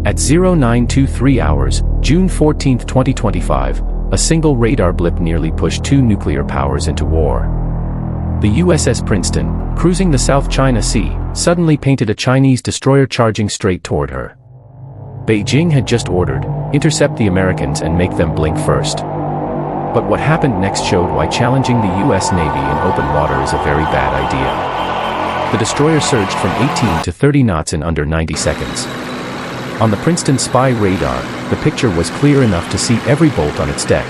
At 0923 hours, June 14, 2025, a single radar blip nearly pushed two nuclear powers into war. The USS Princeton, cruising the South China Sea, suddenly painted a Chinese destroyer charging straight toward her. Beijing had just ordered, intercept the Americans and make them blink first. But what happened next showed why challenging the US Navy in open water is a very bad idea. The destroyer surged from 18 to 30 knots in under 90 seconds. On the Princeton spy radar, the picture was clear enough to see every bolt on its deck.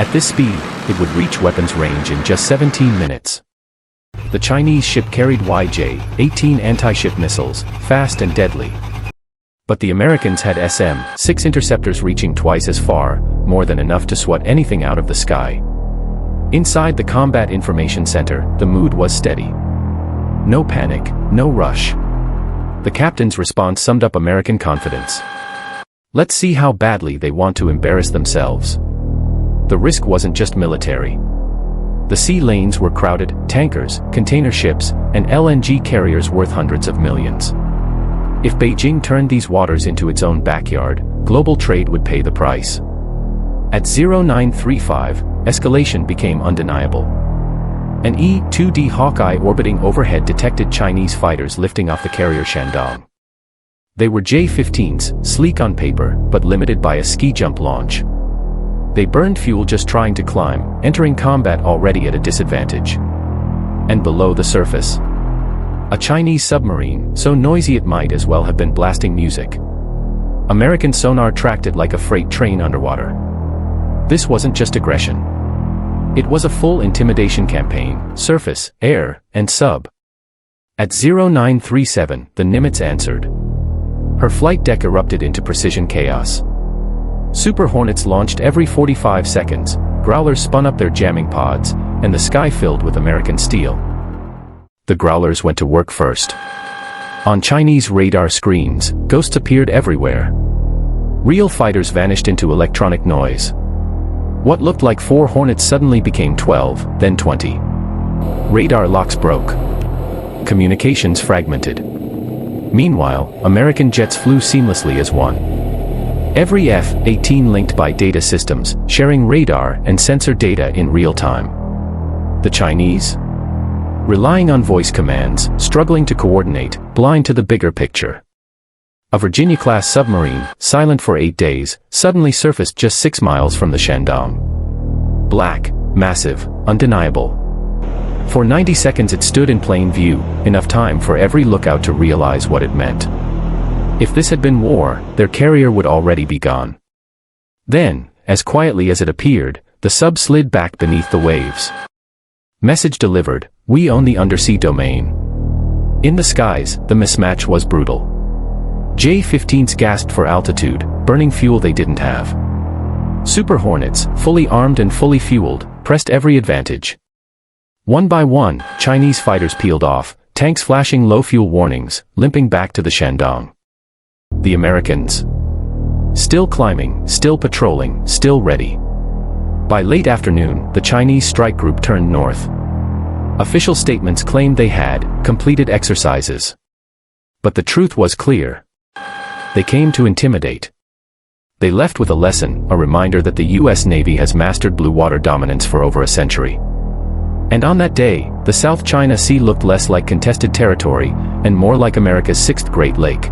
At this speed, it would reach weapons range in just 17 minutes. The Chinese ship carried YJ-18 anti-ship missiles, fast and deadly. But the Americans had SM-6 interceptors reaching twice as far, more than enough to swat anything out of the sky. Inside the Combat Information Center, the mood was steady. No panic, no rush. The captain's response summed up American confidence. Let's see how badly they want to embarrass themselves. The risk wasn't just military. The sea lanes were crowded, tankers, container ships, and LNG carriers worth hundreds of millions. If Beijing turned these waters into its own backyard, global trade would pay the price. At 0935, escalation became undeniable. An E-2D Hawkeye orbiting overhead detected Chinese fighters lifting off the carrier Shandong. They were J-15s, sleek on paper, but limited by a ski jump launch. They burned fuel just trying to climb, entering combat already at a disadvantage. And below the surface, a Chinese submarine, so noisy it might as well have been blasting music. American sonar tracked it like a freight train underwater. This wasn't just aggression. It was a full intimidation campaign, surface, air, and sub. At 0937, the Nimitz answered. Her flight deck erupted into precision chaos. Super Hornets launched every 45 seconds, Growlers spun up their jamming pods, and the sky filled with American steel. The Growlers went to work first. On Chinese radar screens, ghosts appeared everywhere. Real fighters vanished into electronic noise. What looked like 4 Hornets suddenly became 12, then 20. Radar locks broke. Communications fragmented. Meanwhile, American jets flew seamlessly as one. Every F-18 linked by data systems, sharing radar and sensor data in real time. The Chinese? Relying on voice commands, struggling to coordinate, blind to the bigger picture. A Virginia-class submarine, silent for 8 days, suddenly surfaced just 6 miles from the Shandong. Black, massive, undeniable. For 90 seconds it stood in plain view, enough time for every lookout to realize what it meant. If this had been war, their carrier would already be gone. Then, as quietly as it appeared, the sub slid back beneath the waves. Message delivered, we own the undersea domain. In the skies, the mismatch was brutal. J-15s gasped for altitude, burning fuel they didn't have. Super Hornets, fully armed and fully fueled, pressed every advantage. One by one, Chinese fighters peeled off, tanks flashing low fuel warnings, limping back to the Shandong. The Americans. Still climbing, still patrolling, still ready. By late afternoon, the Chinese strike group turned north. Official statements claimed they had completed exercises. But the truth was clear. They came to intimidate. They left with a lesson, a reminder that the US Navy has mastered blue water dominance for over a century. And on that day, the South China Sea looked less like contested territory, and more like America's 6th Great Lake.